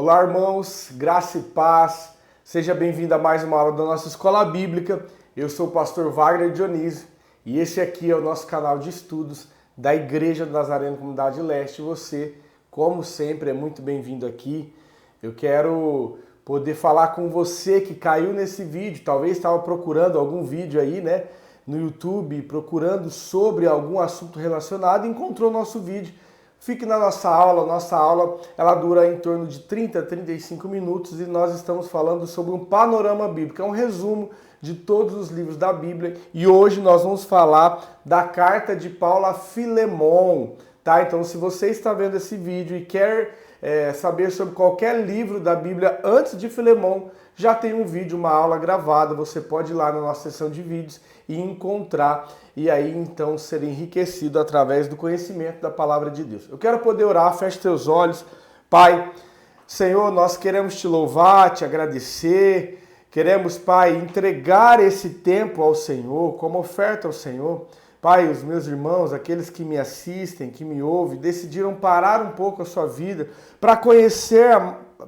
Olá, irmãos, graça e paz. Seja bem-vindo a mais uma aula da nossa Escola Bíblica. Eu sou o pastor Wagner Dionísio e esse aqui é o nosso canal de estudos da Igreja do Nazareno Comunidade Leste. Você, como sempre, é muito bem-vindo aqui. Eu quero poder falar com você que caiu nesse vídeo, talvez estava procurando algum vídeo aí, né, no YouTube, procurando sobre algum assunto relacionado e encontrou nosso vídeo. Fique na nossa aula ela dura em torno de 30 a 35 minutos e nós estamos falando sobre um panorama bíblico, é um resumo de todos os livros da Bíblia e hoje nós vamos falar da carta de Paulo a Filemon, tá? Então se você está vendo esse vídeo e quer saber sobre qualquer livro da Bíblia antes de Filemon, já tem um vídeo, uma aula gravada, você pode ir lá na nossa seção de vídeos e encontrar e aí então ser enriquecido através do conhecimento da palavra de Deus. Eu quero poder orar, feche teus olhos. Pai, Senhor, nós queremos te louvar, te agradecer, queremos, Pai, entregar esse tempo ao Senhor, como oferta ao Senhor. Pai, os meus irmãos, aqueles que me assistem, que me ouvem, decidiram parar um pouco a sua vida para conhecer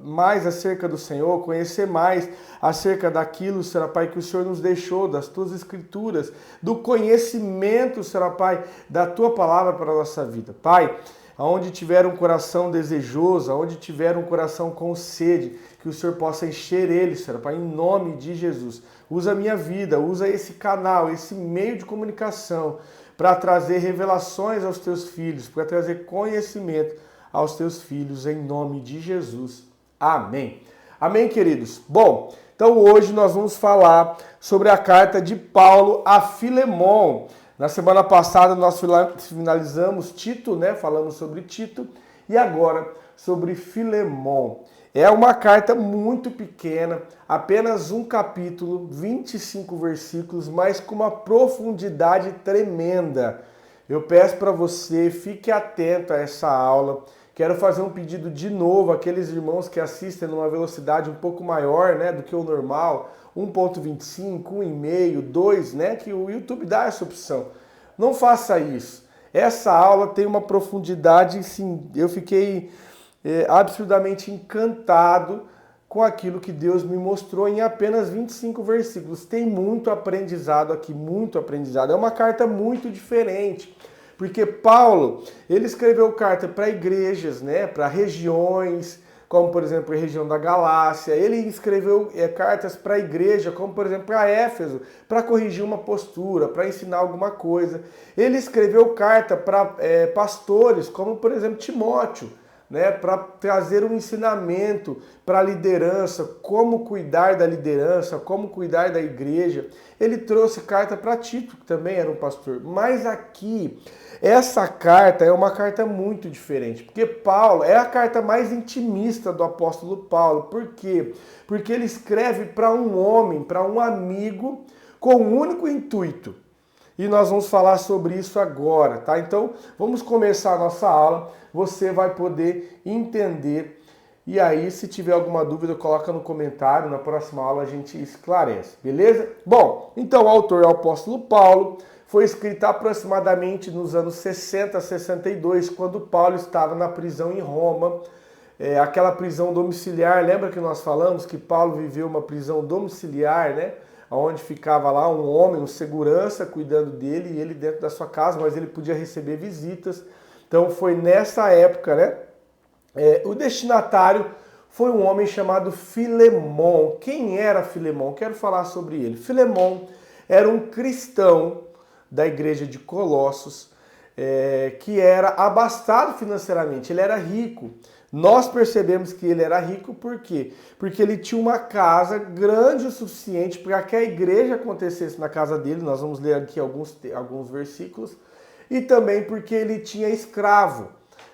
mais acerca do Senhor, conhecer mais acerca daquilo, Senhor Pai, que o Senhor nos deixou, das tuas escrituras, do conhecimento, Senhor Pai, da tua palavra para a nossa vida. Pai, aonde tiver um coração desejoso, aonde tiver um coração com sede, que o Senhor possa encher ele, Senhor Pai, em nome de Jesus. Usa a minha vida, usa esse canal, esse meio de comunicação para trazer revelações aos teus filhos, para trazer conhecimento aos teus filhos, em nome de Jesus. Amém. Amém, queridos? Bom, então hoje nós vamos falar sobre a carta de Paulo a Filemon. Na semana passada nós finalizamos Tito, né? Falamos sobre Tito e agora sobre Filemon. É uma carta muito pequena, apenas um capítulo, 25 versículos, mas com uma profundidade tremenda. Eu peço para você, fique atento a essa aula. Quero fazer um pedido de novo àqueles irmãos que assistem numa velocidade um pouco maior, né, do que o normal, 1.25, 1,5, 2, né, que o YouTube dá essa opção. Não faça isso. Essa aula tem uma profundidade, sim, eu fiquei absurdamente encantado com aquilo que Deus me mostrou em apenas 25 versículos. Tem muito aprendizado aqui, muito aprendizado. É uma carta muito diferente. Porque Paulo, ele escreveu carta para igrejas, né, para regiões, como por exemplo a região da Galácia. Ele escreveu cartas para a igreja, como por exemplo para Éfeso, para corrigir uma postura, para ensinar alguma coisa. Ele escreveu carta para pastores, como por exemplo Timóteo, né, para trazer um ensinamento para a liderança, como cuidar da liderança, como cuidar da igreja. Ele trouxe carta para Tito, que também era um pastor. Mas aqui, essa carta é uma carta muito diferente, porque Paulo é a carta mais intimista do apóstolo Paulo. Por quê? Porque ele escreve para um homem, para um amigo, com um único intuito. E nós vamos falar sobre isso agora, tá? Então, vamos começar a nossa aula. Você vai poder entender. E aí, se tiver alguma dúvida, coloca no comentário. Na próxima aula a gente esclarece, beleza? Bom, então o autor é o apóstolo Paulo. Foi escrito aproximadamente nos anos 60 a 62, quando Paulo estava na prisão em Roma. Aquela prisão domiciliar, lembra que nós falamos que Paulo viveu uma prisão domiciliar, né? Onde ficava lá um homem, um segurança, cuidando dele, e ele dentro da sua casa, mas ele podia receber visitas. Então foi nessa época, né? O destinatário foi um homem chamado Filemon. Quem era Filemon? Quero falar sobre ele. Filemon era um cristão da igreja de Colossos, que era abastado financeiramente, ele era rico. Nós percebemos que ele era rico por quê? Porque ele tinha uma casa grande o suficiente para que a igreja acontecesse na casa dele. Nós vamos ler aqui alguns versículos. E também porque ele tinha escravo,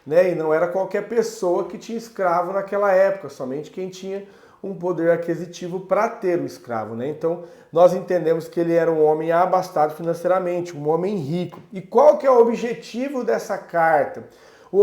né? E não era qualquer pessoa que tinha escravo naquela época, somente quem tinha um poder aquisitivo para ter o escravo, né? Então, nós entendemos que ele era um homem abastado financeiramente, um homem rico. E qual que é o objetivo dessa carta? O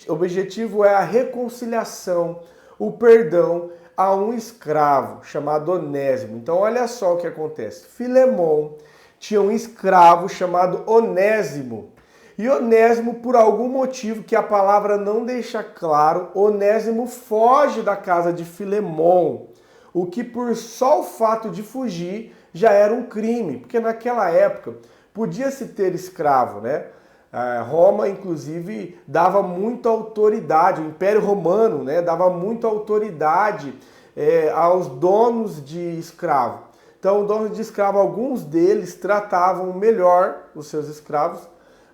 objetivo é a reconciliação, o perdão a um escravo chamado Onésimo. Então, olha só o que acontece. Filemon tinha um escravo chamado Onésimo. E Onésimo, por algum motivo que a palavra não deixa claro, Onésimo foge da casa de Filemon, o que por só o fato de fugir já era um crime, porque naquela época podia-se ter escravo, né? Roma, inclusive, dava muita autoridade, o Império Romano, né, dava muita autoridade aos donos de escravo. Então, donos de escravo, alguns deles tratavam melhor os seus escravos,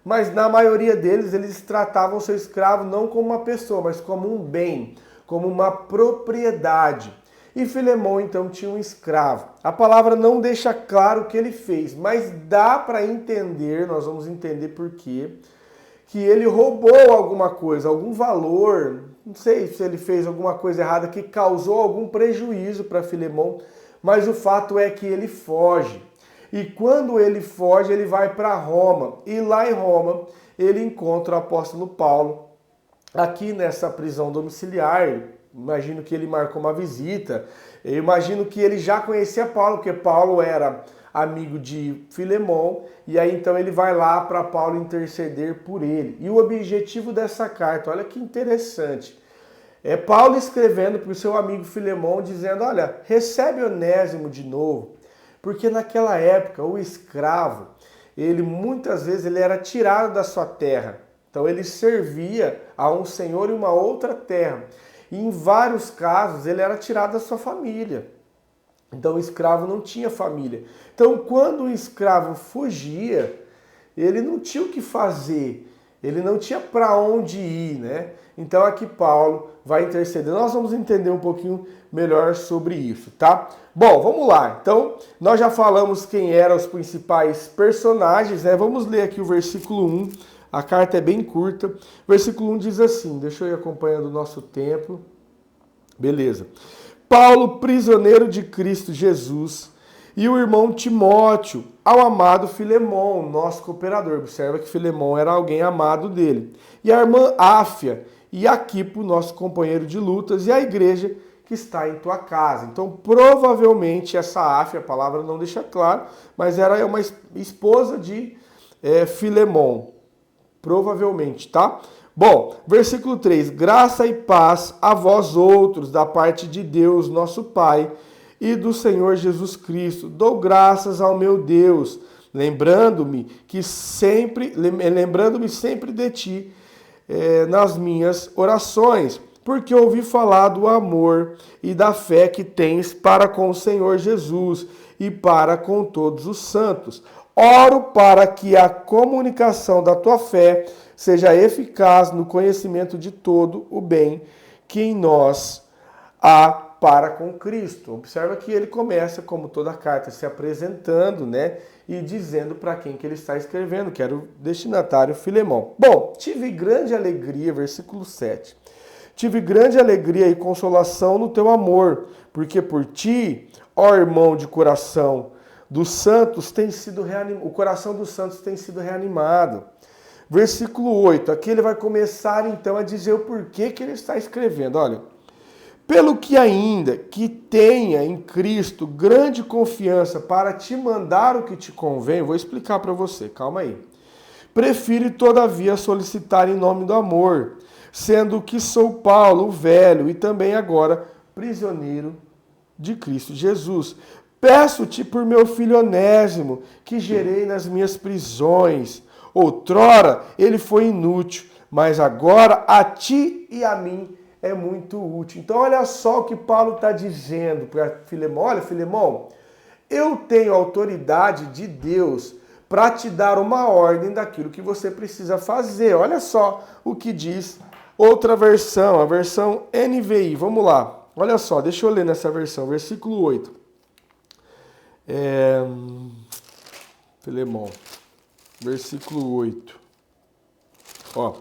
mas na maioria deles, eles tratavam o seu escravo não como uma pessoa, mas como um bem, como uma propriedade. E Filemon, então, tinha um escravo. A palavra não deixa claro o que ele fez, mas dá para entender, nós vamos entender por quê, que ele roubou alguma coisa, algum valor, não sei se ele fez alguma coisa errada que causou algum prejuízo para Filemon, mas o fato é que ele foge. E quando ele foge, ele vai para Roma. E lá em Roma, ele encontra o apóstolo Paulo, aqui nessa prisão domiciliar. Imagino que ele marcou uma visita. Eu imagino que ele já conhecia Paulo, porque Paulo era amigo de Filemon. E aí então ele vai lá para Paulo interceder por ele. E o objetivo dessa carta, olha que interessante, é Paulo escrevendo para o seu amigo Filemon, dizendo, olha, recebe Onésimo de novo. Porque naquela época o escravo, ele muitas vezes ele era tirado da sua terra. Então ele servia a um senhor em uma outra terra. E em vários casos ele era tirado da sua família. Então o escravo não tinha família. Então quando o escravo fugia, ele não tinha o que fazer. Ele não tinha para onde ir, né? Então aqui Paulo vai interceder. Nós vamos entender um pouquinho melhor sobre isso, tá? Bom, vamos lá. Então, nós já falamos quem eram os principais personagens, né? Vamos ler aqui o versículo 1. A carta é bem curta. Versículo 1 diz assim, deixa eu ir acompanhando o nosso tempo. Beleza. Paulo, prisioneiro de Cristo Jesus, e o irmão Timóteo, ao amado Filemon, nosso cooperador. Observa que Filemon era alguém amado dele. E a irmã Áfia e Arquipo, nosso companheiro de lutas, e a igreja que está em tua casa. Então, provavelmente, essa Áfia, a palavra não deixa claro, mas era uma esposa de Filemon. Provavelmente, tá? Bom, versículo 3. Graça e paz a vós outros, da parte de Deus, nosso Pai, e do Senhor Jesus Cristo. Dou graças ao meu Deus, lembrando-me sempre de ti nas minhas orações, porque ouvi falar do amor e da fé que tens para com o Senhor Jesus e para com todos os santos. Oro para que a comunicação da tua fé seja eficaz no conhecimento de todo o bem que em nós há para com Cristo. Observa que ele começa, como toda a carta, se apresentando, né? E dizendo para quem que ele está escrevendo, que era o destinatário Filemon. Bom, tive grande alegria, versículo 7. Tive grande alegria e consolação no teu amor, porque por ti, ó irmão de coração, dos santos tem sido reanimado, o coração dos santos tem sido reanimado. Versículo 8, aqui ele vai começar então a dizer o porquê que ele está escrevendo. Olha, pelo que ainda que tenha em Cristo grande confiança para te mandar o que te convém, vou explicar para você, calma aí. Prefiro todavia solicitar em nome do amor, sendo que sou Paulo, o velho, e também agora prisioneiro de Cristo Jesus. Peço-te por meu filho Onésimo, que gerei nas minhas prisões. Outrora ele foi inútil, mas agora a ti e a mim é muito útil. Então olha só o que Paulo está dizendo para Filemon. Olha, Filemon, eu tenho autoridade de Deus para te dar uma ordem daquilo que você precisa fazer. Olha só o que diz outra versão, a versão NVI. Vamos lá. Olha só, deixa eu ler nessa versão, versículo 8. Filemon, versículo 8. Ó.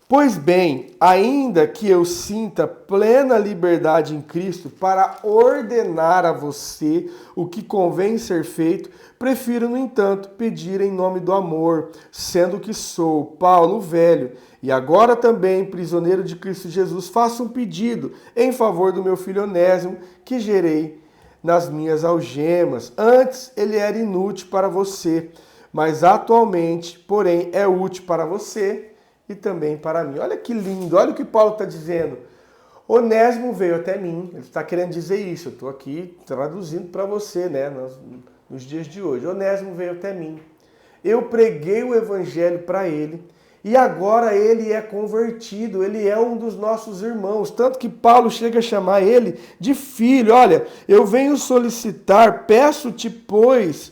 Pois bem, ainda que eu sinta plena liberdade em Cristo para ordenar a você o que convém ser feito, prefiro, no entanto, pedir em nome do amor, sendo que sou Paulo velho e agora também prisioneiro de Cristo Jesus, faço um pedido em favor do meu filho Onésimo, que gerei nas minhas algemas. Antes ele era inútil para você, mas atualmente, porém, é útil para você e também para mim. Olha que lindo, olha o que Paulo está dizendo. Onésimo veio até mim, ele está querendo dizer isso, eu estou aqui traduzindo para você, né, nos dias de hoje. Onésimo veio até mim, eu preguei o evangelho para ele, e agora ele é convertido, ele é um dos nossos irmãos, tanto que Paulo chega a chamar ele de filho. Olha, eu venho solicitar, peço-te, pois,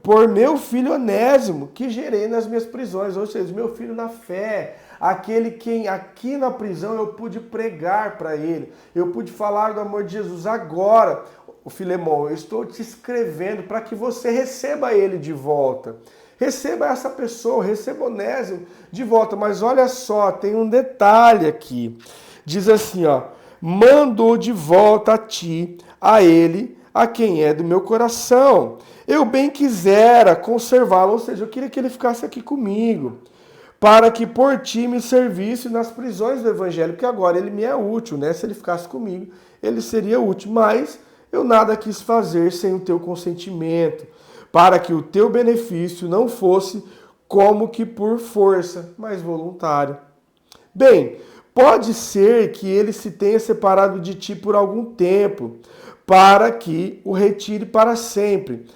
por meu filho Onésimo, que gerei nas minhas prisões, ou seja, meu filho na fé, aquele quem aqui na prisão eu pude pregar para ele, eu pude falar do amor de Jesus. Agora, Filemão, eu estou te escrevendo para que você receba ele de volta. Receba essa pessoa, receba Onésimo de volta. Mas olha só, tem um detalhe aqui. Diz assim, ó, mandou de volta a ti, a ele, a quem é do meu coração. Eu bem quisera conservá-lo, ou seja, eu queria que ele ficasse aqui comigo, para que por ti me servisse nas prisões do evangelho, porque agora ele me é útil, né? Se ele ficasse comigo, ele seria útil, mas eu nada quis fazer sem o teu consentimento, para que o teu benefício não fosse como que por força, mas voluntário. Bem, pode ser que ele se tenha separado de ti por algum tempo, para que o retire para sempre.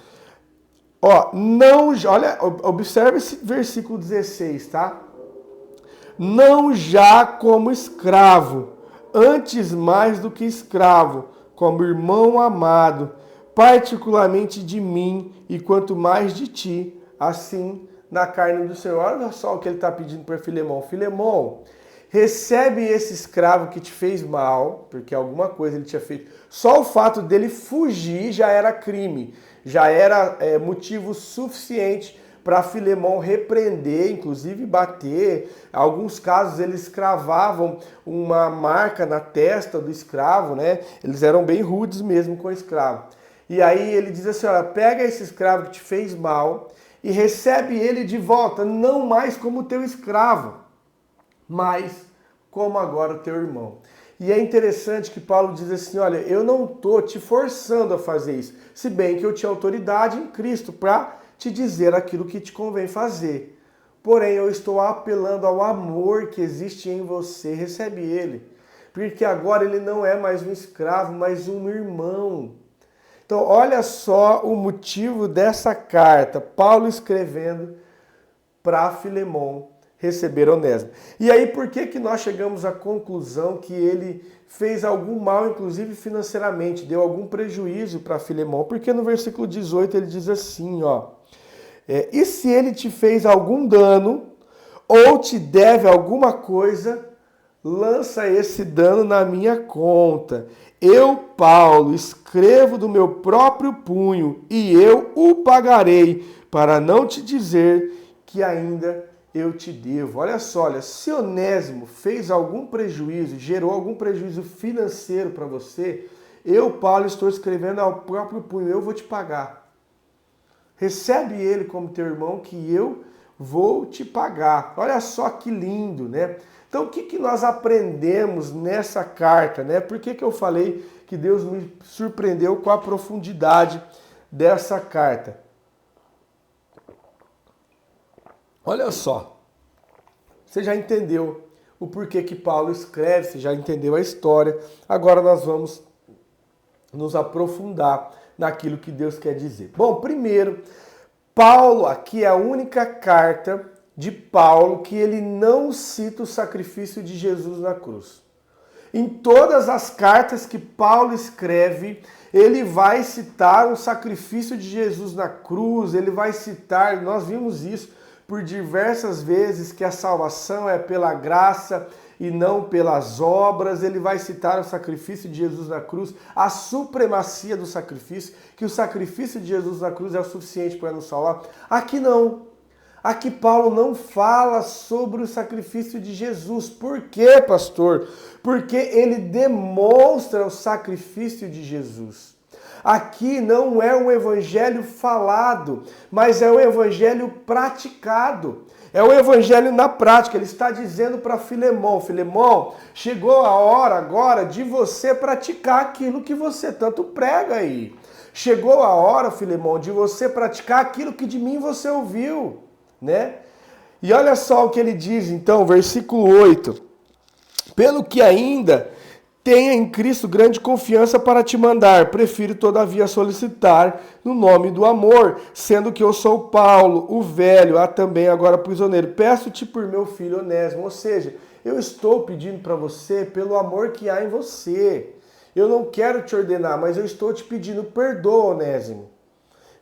Ó, não, olha, observe esse versículo 16, tá? Não já como escravo, antes mais do que escravo, como irmão amado, particularmente de mim e quanto mais de ti, assim na carne do Senhor. Olha só o que ele está pedindo para Filemão. Filemão, recebe esse escravo que te fez mal, porque alguma coisa ele tinha feito. Só o fato dele fugir já era crime, já era motivo suficiente para Filemão repreender, inclusive bater. Em alguns casos eles cravavam uma marca na testa do escravo, né? Eles eram bem rudes mesmo com o escravo. E aí ele diz assim, olha, pega esse escravo que te fez mal e recebe ele de volta, não mais como teu escravo, mas como agora o teu irmão. E é interessante que Paulo diz assim, olha, eu não estou te forçando a fazer isso, se bem que eu tinha autoridade em Cristo para te dizer aquilo que te convém fazer. Porém, eu estou apelando ao amor que existe em você, recebe ele. Porque agora ele não é mais um escravo, mas um irmão. Então, olha só o motivo dessa carta, Paulo escrevendo para Filemão receber Onésimo. E aí, por que nós chegamos à conclusão que ele fez algum mal, inclusive financeiramente, deu algum prejuízo para Filemão? Porque no versículo 18 ele diz assim, ó, e se ele te fez algum dano ou te deve alguma coisa, lança esse dano na minha conta. Eu, Paulo, escrevo do meu próprio punho e eu o pagarei, para não te dizer que ainda eu te devo. Olha só, olha, se Onésimo fez algum prejuízo, gerou algum prejuízo financeiro para você, eu, Paulo, estou escrevendo ao próprio punho, eu vou te pagar. Recebe ele como teu irmão que eu vou te pagar. Olha só que lindo, né? Então, o que nós aprendemos nessa carta, né? Por que eu falei que Deus me surpreendeu com a profundidade dessa carta? Olha só, você já entendeu o porquê que Paulo escreve, você já entendeu a história. Agora nós vamos nos aprofundar naquilo que Deus quer dizer. Bom, primeiro, Paulo, aqui é a única carta de Paulo que ele não cita o sacrifício de Jesus na cruz. Em todas as cartas que Paulo escreve, ele vai citar o sacrifício de Jesus na cruz, ele vai citar, nós vimos isso por diversas vezes, que a salvação é pela graça e não pelas obras. Ele vai citar o sacrifício de Jesus na cruz, a supremacia do sacrifício, que o sacrifício de Jesus na cruz é o suficiente para nos salvar. Aqui não. Aqui Paulo não fala sobre o sacrifício de Jesus. Por quê, pastor? Porque ele demonstra o sacrifício de Jesus. Aqui não é um evangelho falado, mas é um evangelho praticado. É o evangelho na prática. Ele está dizendo para Filemão, Filemão, chegou a hora agora de você praticar aquilo que você tanto prega aí. Chegou a hora, Filemão, de você praticar aquilo que de mim você ouviu, né? E olha só o que ele diz, então, versículo 8. Pelo que ainda tenha em Cristo grande confiança para te mandar, prefiro todavia solicitar no nome do amor, sendo que eu sou Paulo, o velho, também agora prisioneiro. Peço-te por meu filho Onésimo, ou seja, eu estou pedindo para você pelo amor que há em você. Eu não quero te ordenar, mas eu estou te pedindo, perdoa, Onésimo.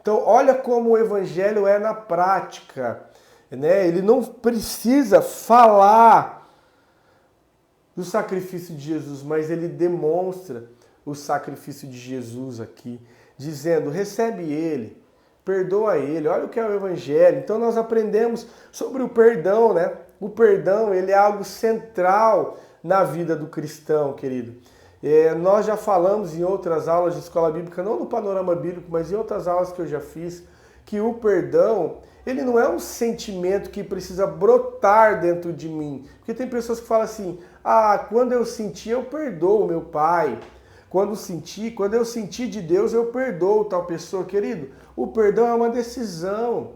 Então, olha como o evangelho é na prática, né? Ele não precisa falar do sacrifício de Jesus, mas ele demonstra o sacrifício de Jesus aqui, dizendo, recebe ele, perdoa ele, olha o que é o evangelho. Então nós aprendemos sobre o perdão, né? O perdão, ele é algo central na vida do cristão, querido. Nós já falamos em outras aulas de escola bíblica, não no panorama bíblico, mas em outras aulas que eu já fiz, que o perdão, ele não é um sentimento que precisa brotar dentro de mim. Porque tem pessoas que falam assim, quando eu senti, eu perdoo meu pai. Quando eu senti de Deus, eu perdoo tal pessoa. Querido, o perdão é uma decisão.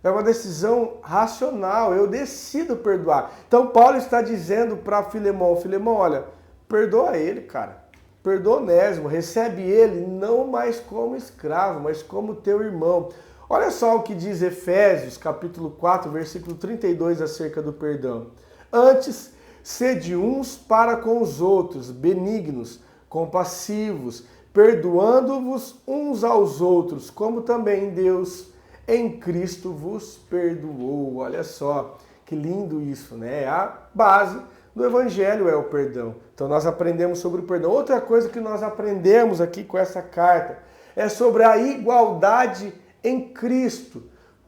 É uma decisão racional. Eu decido perdoar. Então Paulo está dizendo para Filemão, olha, perdoa ele, cara. Perdoa Onésimo, recebe ele não mais como escravo, mas como teu irmão. Olha só o que diz Efésios, capítulo 4, versículo 32, acerca do perdão. Antes, sede uns para com os outros, benignos, compassivos, perdoando-vos uns aos outros, como também Deus em Cristo vos perdoou. Olha só, que lindo isso, né? A base do evangelho é o perdão. Então nós aprendemos sobre o perdão. Outra coisa que nós aprendemos aqui com essa carta é sobre a igualdade em Cristo.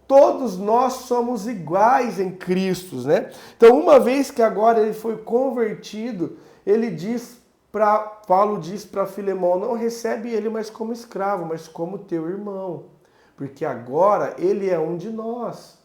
Todos nós somos iguais em Cristo, né? Então, uma vez que agora ele foi convertido, Paulo diz para Filemão, não recebe ele mais como escravo, mas como teu irmão, porque agora ele é um de nós.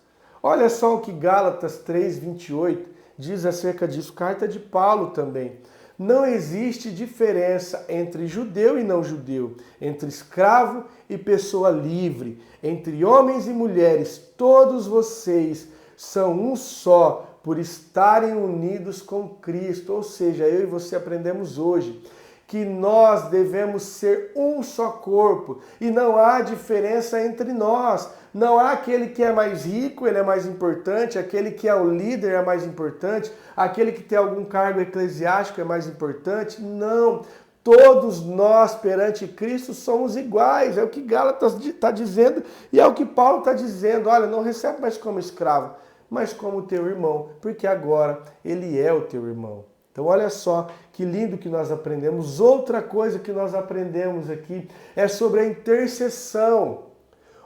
Olha só o que Gálatas 3:28 diz acerca disso, carta de Paulo também. Não existe diferença entre judeu e não judeu, entre escravo e pessoa livre, entre homens e mulheres. Todos vocês são um só por estarem unidos com Cristo. Ou seja, eu e você aprendemos hoje que nós devemos ser um só corpo e não há diferença entre nós. Não há aquele que é mais rico, ele é mais importante, aquele que é o líder é mais importante, aquele que tem algum cargo eclesiástico é mais importante. Não, todos nós perante Cristo somos iguais, é o que Gálatas está dizendo e é o que Paulo está dizendo. Olha, não recebe mais como escravo, mas como teu irmão, porque agora ele é o teu irmão. Então olha só que lindo que nós aprendemos. Outra coisa que nós aprendemos aqui é sobre a intercessão.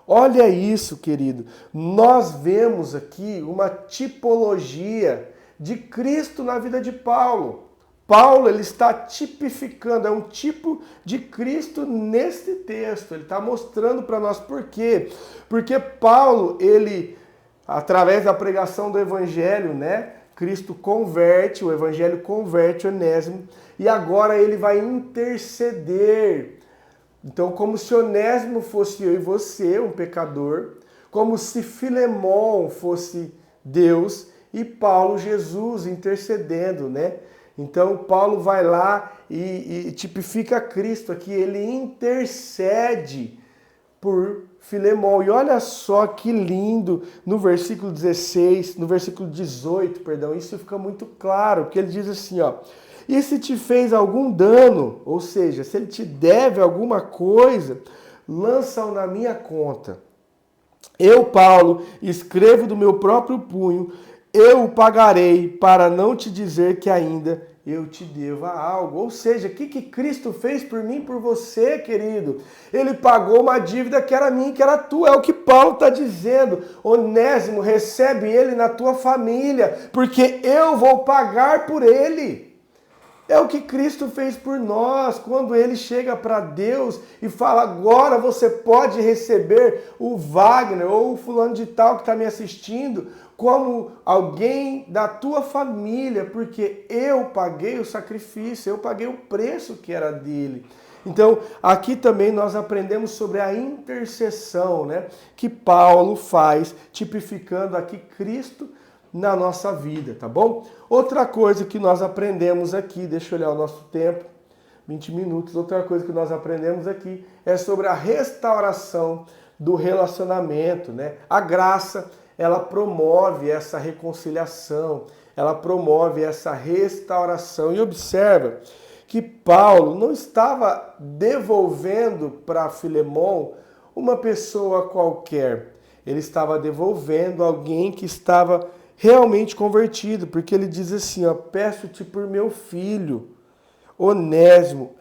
Olha isso, querido. Nós vemos aqui uma tipologia de Cristo na vida de Paulo. Paulo, ele está tipificando, é um tipo de Cristo neste texto. Ele está mostrando para nós por quê. Porque Paulo, ele, através da pregação do evangelho, né? Cristo converte, o evangelho converte Onésimo e agora ele vai interceder. Então, como se Onésimo fosse eu e você, um pecador, como se Filemão fosse Deus e Paulo, Jesus, intercedendo, né? Então, Paulo vai lá e tipifica Cristo aqui, ele intercede por Filemão. E olha só que lindo no versículo 16, no versículo 18, perdão, isso fica muito claro, porque ele diz assim, ó, e se te fez algum dano, ou seja, se ele te deve alguma coisa, lança-o na minha conta. Eu, Paulo, escrevo do meu próprio punho, eu o pagarei para não te dizer que ainda eu te devo algo. Ou seja, o que Cristo fez por mim, por você, querido? Ele pagou uma dívida que era minha, que era tua. É o que Paulo está dizendo. Onésimo, recebe ele na tua família, porque eu vou pagar por ele. É o que Cristo fez por nós, quando ele chega para Deus e fala, agora você pode receber o Wagner ou o fulano de tal que está me assistindo como alguém da tua família, porque eu paguei o sacrifício, eu paguei o preço que era dele. Então, aqui também nós aprendemos sobre a intercessão, né, que Paulo faz, tipificando aqui Cristo na nossa vida, tá bom? Outra coisa que nós aprendemos aqui, deixa eu olhar o nosso tempo, 20 minutos, outra coisa que nós aprendemos aqui é sobre a restauração do relacionamento, né? A graça, ela promove essa reconciliação, ela promove essa restauração. E observa que Paulo não estava devolvendo para Filemon uma pessoa qualquer. Ele estava devolvendo alguém que estava realmente convertido, porque ele diz assim, ó, peço-te por meu filho, Onésimo,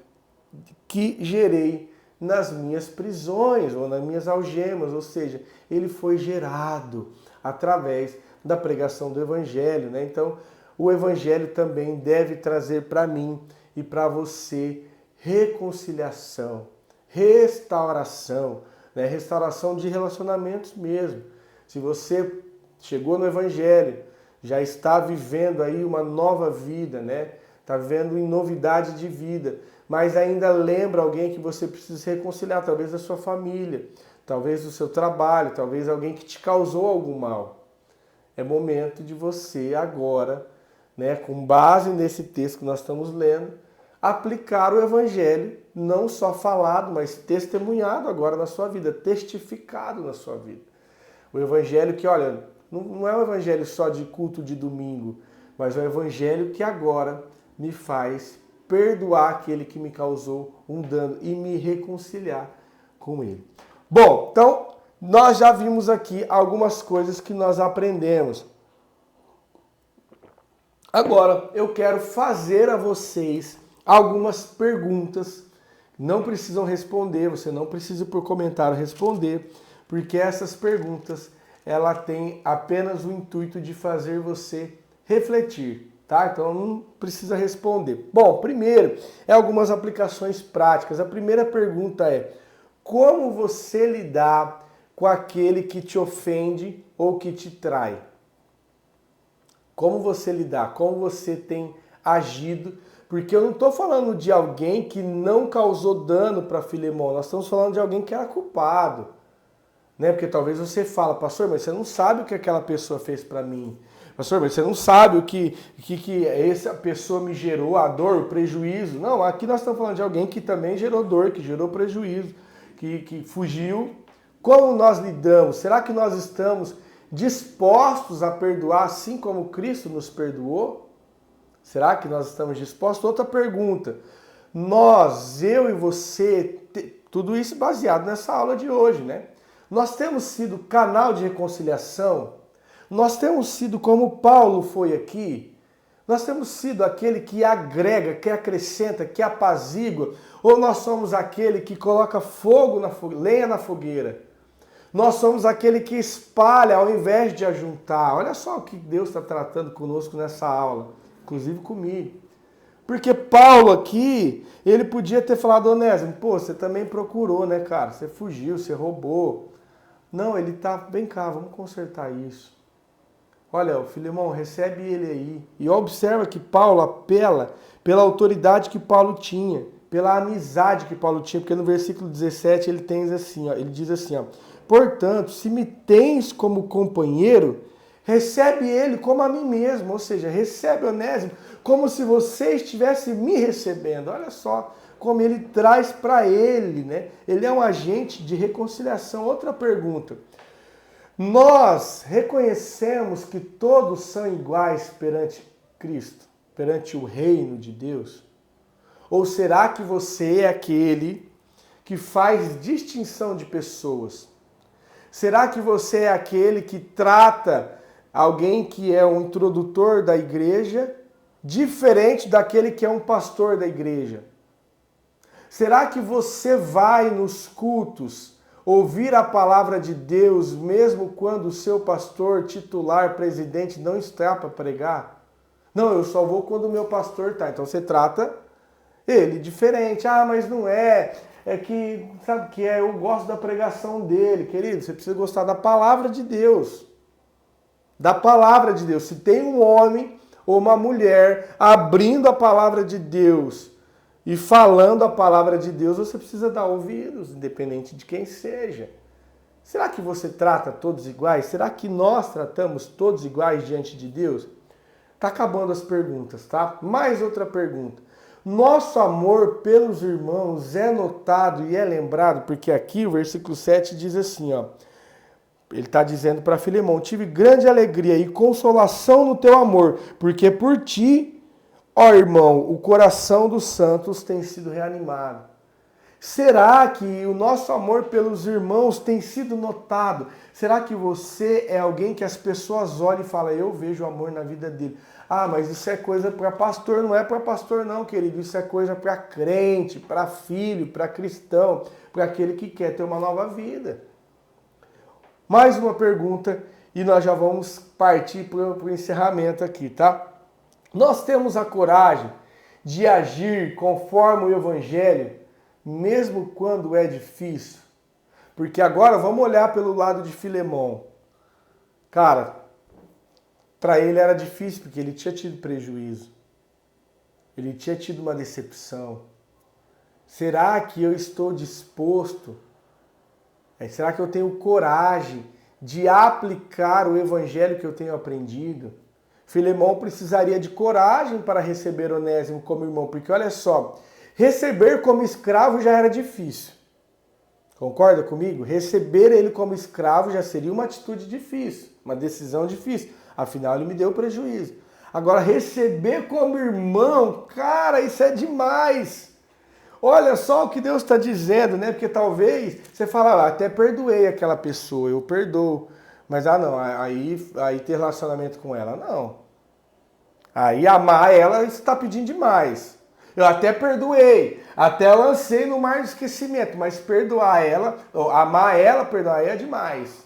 que gerei nas minhas prisões ou nas minhas algemas, ou seja, ele foi gerado através da pregação do Evangelho, né? Então, o Evangelho também deve trazer para mim e para você reconciliação, restauração, né? Restauração de relacionamentos mesmo. Se você chegou no Evangelho, já está vivendo aí uma nova vida, né? Está vivendo em novidade de vida, mas ainda lembra alguém que você precisa se reconciliar, talvez da sua família, talvez do seu trabalho, talvez alguém que te causou algum mal. É momento de você agora, né, com base nesse texto que nós estamos lendo, aplicar o Evangelho, não só falado, mas testemunhado agora na sua vida, testificado na sua vida. O Evangelho que, olha, não é um Evangelho só de culto de domingo, mas é um Evangelho que agora me faz perdoar aquele que me causou um dano e me reconciliar com ele. Bom, então nós já vimos aqui algumas coisas que nós aprendemos. Agora eu quero fazer a vocês algumas perguntas. Não precisam responder, você não precisa por comentário responder, porque essas perguntas ela tem apenas o intuito de fazer você refletir. Tá? Então não precisa responder. Bom, primeiro é algumas aplicações práticas. A primeira pergunta é: como você lidar com aquele que te ofende ou que te trai? Como você lidar? Como você tem agido? Porque eu não estou falando de alguém que não causou dano para Filemon, nós estamos falando de alguém que era culpado. Né? Porque talvez você fala, pastor, mas você não sabe o que aquela pessoa fez para mim. Pastor, mas você não sabe o que essa pessoa me gerou, a dor, o prejuízo. Não, aqui nós estamos falando de alguém que também gerou dor, que gerou prejuízo, que fugiu. Como nós lidamos? Será que nós estamos dispostos a perdoar assim como Cristo nos perdoou? Será que nós estamos dispostos? Outra pergunta. Nós, eu e você, tudo isso baseado nessa aula de hoje, né? Nós temos sido canal de reconciliação? Nós temos sido como Paulo foi aqui? Nós temos sido aquele que agrega, que acrescenta, que apazigua? Ou nós somos aquele que coloca fogo lenha na fogueira? Nós somos aquele que espalha ao invés de ajuntar. Olha só o que Deus está tratando conosco nessa aula, inclusive comigo. Porque Paulo aqui, ele podia ter falado, Onésimo, pô, você também procurou, né, cara? Você fugiu, você roubou. Não, ele tá, vem cá, vamos consertar isso. Olha, Filemon, recebe ele aí. E observa que Paulo apela pela autoridade que Paulo tinha, pela amizade que Paulo tinha, porque no versículo 17 ele diz assim, ó, portanto, se me tens como companheiro, recebe ele como a mim mesmo, ou seja, recebe Onésimo como se você estivesse me recebendo. Olha só como ele traz para ele, né? Ele é um agente de reconciliação. Outra pergunta. Nós reconhecemos que todos são iguais perante Cristo, perante o reino de Deus? Ou será que você é aquele que faz distinção de pessoas? Será que você é aquele que trata alguém que é um introdutor da igreja diferente daquele que é um pastor da igreja? Será que você vai nos cultos ouvir a palavra de Deus, mesmo quando o seu pastor, titular, presidente não está para pregar? Não, eu só vou quando o meu pastor está. Então você trata ele diferente. Ah, mas não é. É que, sabe o que é? Eu gosto da pregação dele. Querido, você precisa gostar da palavra de Deus. Da palavra de Deus. Se tem um homem ou uma mulher abrindo a palavra de Deus, e falando a palavra de Deus, você precisa dar ouvidos, independente de quem seja. Será que você trata todos iguais? Será que nós tratamos todos iguais diante de Deus? Tá acabando as perguntas, tá? Mais outra pergunta. Nosso amor pelos irmãos é notado e é lembrado, porque aqui o versículo 7 diz assim, ó. Ele está dizendo para Filemão: tive grande alegria e consolação no teu amor, porque por ti, ó irmão, o coração dos santos tem sido reanimado. Será que o nosso amor pelos irmãos tem sido notado? Será que você é alguém que as pessoas olham e falam: eu vejo amor na vida dele? Ah, mas isso é coisa para pastor. Não é para pastor não, querido. Isso é coisa para crente, para filho, para cristão, para aquele que quer ter uma nova vida. Mais uma pergunta e nós já vamos partir para o encerramento aqui, tá? Nós temos a coragem de agir conforme o Evangelho, mesmo quando é difícil? Porque agora vamos olhar pelo lado de Filemão. Cara, para ele era difícil porque ele tinha tido prejuízo. Ele tinha tido uma decepção. Será que eu estou disposto? Será que eu tenho coragem de aplicar o evangelho que eu tenho aprendido? Filemão precisaria de coragem para receber Onésimo como irmão, porque olha só, receber como escravo já era difícil. Concorda comigo? Receber ele como escravo já seria uma atitude difícil, uma decisão difícil. Afinal, ele me deu prejuízo. Agora, receber como irmão, cara, isso é demais. Olha só o que Deus está dizendo, né? Porque talvez você fala: até perdoei aquela pessoa, eu perdoo. Mas, não, aí ter relacionamento com ela, não. Aí amar ela está pedindo demais. Eu até perdoei, até lancei no mar de esquecimento, mas perdoar ela, amar ela, perdoar ela é demais.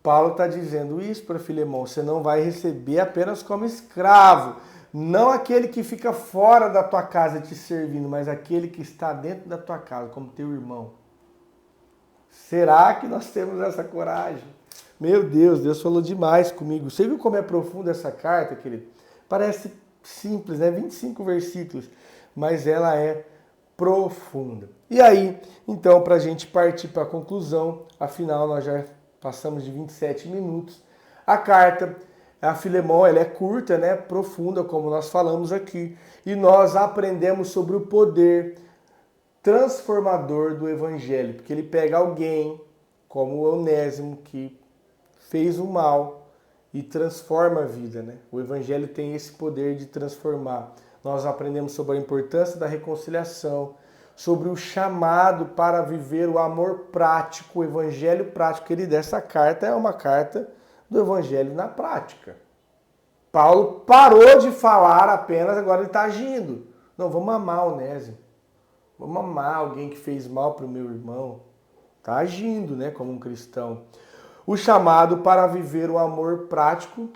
Paulo está dizendo isso para Filemão: você não vai receber apenas como escravo, não aquele que fica fora da tua casa te servindo, mas aquele que está dentro da tua casa, como teu irmão. Será que nós temos essa coragem? Meu Deus, Deus falou demais comigo. Você viu como é profunda essa carta, querido? Parece simples, né? 25 versículos, mas ela é profunda. E aí, então, para a gente partir para a conclusão, afinal nós já passamos de 27 minutos, a carta a Filemão, ela é curta, né? Profunda, como nós falamos aqui, e nós aprendemos sobre o poder transformador do evangelho, porque ele pega alguém como o Onésimo, que fez o mal e transforma a vida, né? O evangelho tem esse poder de transformar. Nós aprendemos sobre a importância da reconciliação, sobre o chamado para viver o amor prático, o evangelho prático. Querido, essa carta é uma carta do evangelho na prática. Paulo parou de falar apenas, agora ele está agindo. Não, vamos amar o Onésimo. Vamos amar alguém que fez mal para o meu irmão. Está agindo, né, como um cristão. O chamado para viver o amor prático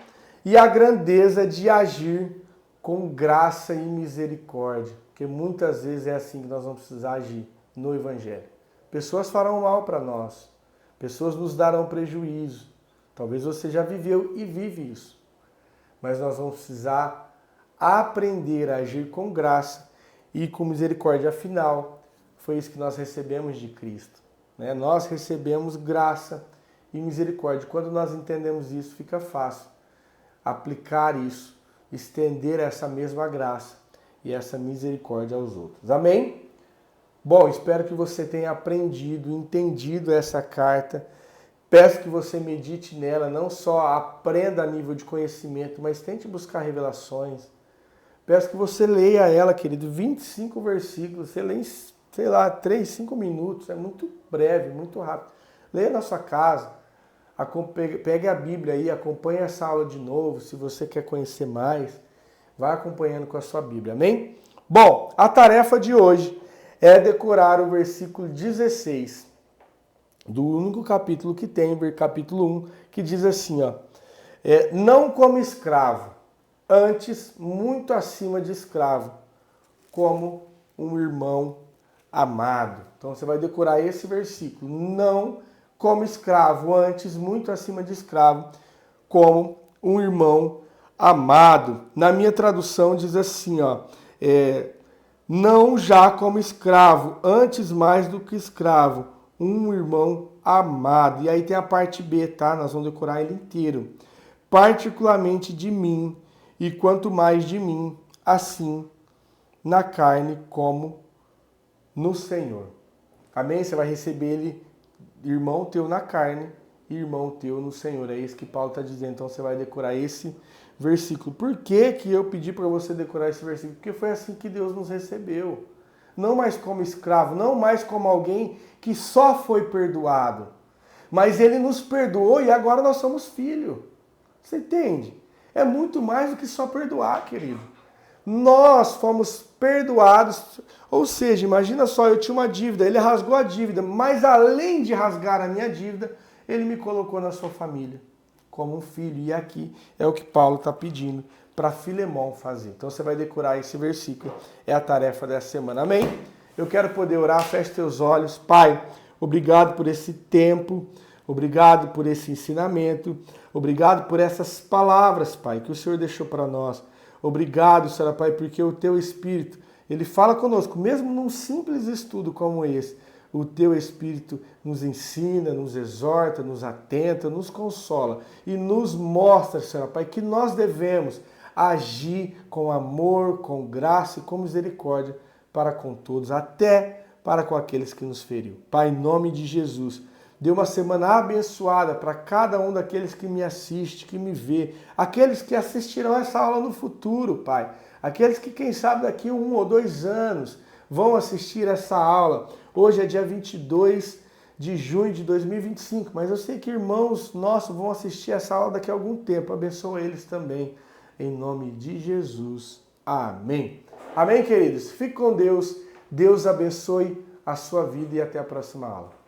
e a grandeza de agir com graça e misericórdia. Porque muitas vezes é assim que nós vamos precisar agir no evangelho. Pessoas farão mal para nós. Pessoas nos darão prejuízo. Talvez você já viveu e vive isso. Mas nós vamos precisar aprender a agir com graça e com misericórdia. Afinal, foi isso que nós recebemos de Cristo, né? Nós recebemos graça e misericórdia. Quando nós entendemos isso, fica fácil aplicar isso, estender essa mesma graça e essa misericórdia aos outros. Amém? Bom, espero que você tenha aprendido, entendido essa carta. Peço que você medite nela, não só aprenda a nível de conhecimento, mas tente buscar revelações. Peço que você leia ela, querido, 25 versículos, você lê em, 3, 5 minutos, é muito breve, muito rápido. Leia na sua casa, pegue a Bíblia aí, acompanhe essa aula de novo, se você quer conhecer mais, vai acompanhando com a sua Bíblia, amém? Bom, a tarefa de hoje é decorar o versículo 16, do único capítulo que tem, capítulo 1, que diz assim, ó, não como escravo, antes muito acima de escravo, como um irmão amado. Então você vai decorar esse versículo, não como escravo, antes muito acima de escravo, como um irmão amado. Na minha tradução diz assim, ó, não já como escravo, antes mais do que escravo, um irmão amado. E aí tem a parte B, tá? Nós vamos decorar ele inteiro. Particularmente de mim, e quanto mais de mim, assim na carne como no Senhor. Amém? Você vai receber ele, irmão teu na carne, e irmão teu no Senhor. É isso que Paulo está dizendo. Então você vai decorar esse versículo. Por que eu pedi para você decorar esse versículo? Porque foi assim que Deus nos recebeu. Não mais como escravo, não mais como alguém que só foi perdoado. Mas ele nos perdoou e agora nós somos filhos. Você entende? É muito mais do que só perdoar, querido. Nós fomos perdoados, ou seja, imagina só, eu tinha uma dívida, ele rasgou a dívida, mas além de rasgar a minha dívida, ele me colocou na sua família, como um filho. E aqui é o que Paulo está pedindo para Filemão fazer. Então você vai decorar esse versículo, é a tarefa dessa semana. Amém? Eu quero poder orar, feche teus olhos. Pai, obrigado por esse tempo, obrigado por esse ensinamento, obrigado por essas palavras, Pai, que o Senhor deixou para nós. Obrigado, Senhor Pai, porque o Teu Espírito, Ele fala conosco, mesmo num simples estudo como esse. O Teu Espírito nos ensina, nos exorta, nos atenta, nos consola e nos mostra, Senhor Pai, que nós devemos agir com amor, com graça e com misericórdia para com todos, até para com aqueles que nos feriu. Pai, em nome de Jesus, dê uma semana abençoada para cada um daqueles que me assiste, que me vê, aqueles que assistirão essa aula no futuro, Pai. Aqueles que, quem sabe, daqui 1 ou 2 anos vão assistir essa aula. Hoje é dia 22 de junho de 2025, mas eu sei que irmãos nossos vão assistir essa aula daqui a algum tempo. Abençoa eles também, em nome de Jesus. Amém. Amém, queridos? Fique com Deus. Deus abençoe a sua vida e até a próxima aula.